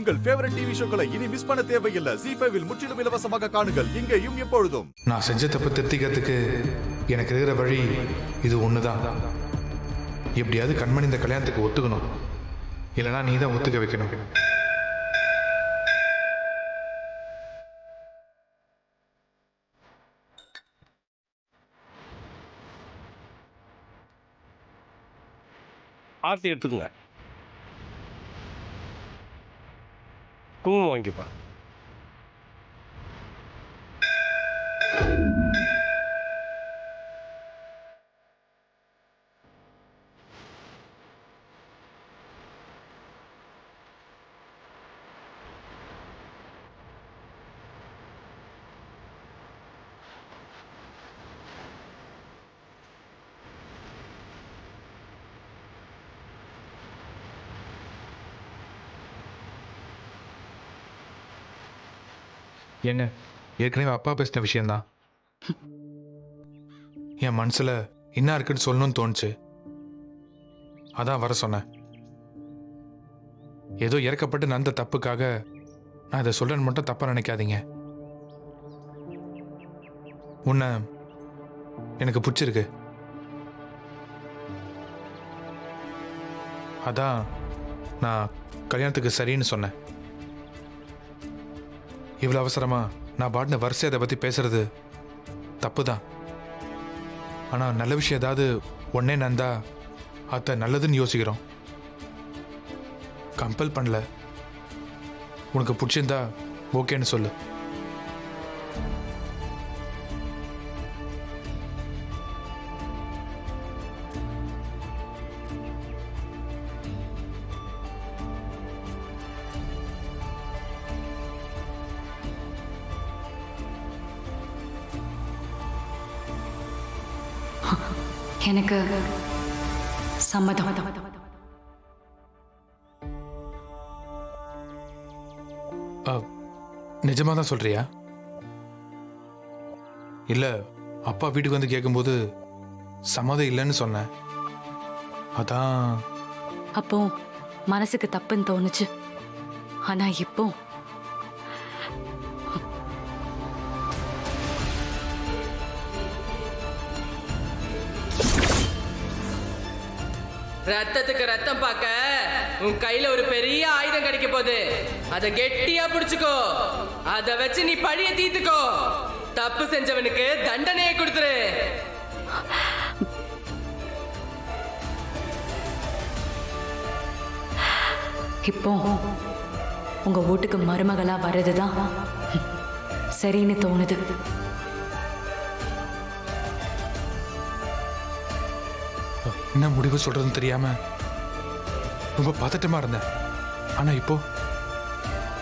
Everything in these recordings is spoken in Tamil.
உங்கள் ஃபேவரட் டிவி ஷோக்களை இனி மிஸ் பண்ண தேவையில்லை. ZEE5 இல் முற்றிலும் இலவசமாக காணுங்கள், இங்கேயும் எப்பொழுதும். நான் செஞ்ச தப்பு திருத்திக்கிறதுக்கு எனக்கு இருக்கிற வழி இது ஒண்ணுதான். எப்படியாவது கண்மணி இந்த கல்யாணத்துக்கு ஒத்துக்கணும், இல்லைனா நீ தான் ஒத்துக்க வைக்கணும். ஆர்த்தி எடுத்துக்கோங்க. குங்குமம் வாங்கிப்பா. என்ன ஏற்கனவே அப்பா பேசின விஷயம்தான் என் மனசுல என்ன இருக்குன்னு சொல்லணும்னு தோணுச்சு. அதான் வர சொன்னேன். ஏதோ இறக்கப்பட்டு நடந்த தப்புக்காக நான் இதை சொல்றேன்னு மட்டும் தப்பா நினைக்காதீங்க. உன்னை எனக்கு பிடிச்சிருக்கு. அதான் நான் கல்யாணத்துக்கு சரின்னு சொன்னேன். இவ்வளோ அவசரமா நான் பாட்டின வரிசை அதை பற்றி பேசுறது தப்பு தான். ஆனால் நல்ல விஷயம் ஏதாவது ஒன்னே நந்தா அத்தை நல்லதுன்னு யோசிக்கிறோம். கம்பல் பண்ணல. உனக்கு பிடிச்சிருந்தா ஓகேன்னு சொல்லு. எனக்கு சம்மதம். நிஜமா தான் சொல்றியா? இல்ல அப்பா வீட்டுக்கு வந்து கேட்கும்போது சம்மதம் இல்லைன்னு சொன்னேன். அதான். அப்போ மனசுக்கு தப்புன்னு தோணுச்சு. ஆனா இப்போ ரத்தத்துக்கு ரத்தம் பார்க்க உன் கையில ஒரு பெரிய ஆயுதம் கிடைக்க போகுது. அதை கெட்டியா பிடிச்சுக்கோ. அதை வச்சு நீ பழிய தீர்த்துக்கோ. தப்பு செஞ்சவனுக்கு தண்டனையை கொடுத்துரு. இப்போ உங்க வீட்டுக்கு மருமகளா வர்றதுதான் சரின்னு தோணுது. என்ன முடிவு சொல்றதுன்னு தெரியாம ரொம்ப பதட்டமா இருந்தேன். ஆனா இப்போ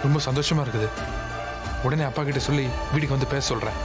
ரொம்ப சந்தோஷமா இருக்குது. உடனே அப்பா கிட்ட சொல்லி வீட்டுக்கு வந்து பேச சொல்றேன்.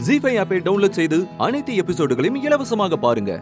ZEE5 ஆப்பை டவுன்லோட் செய்து அனைத்து எபிசோடுகளையும் இலவசமாக பாருங்க.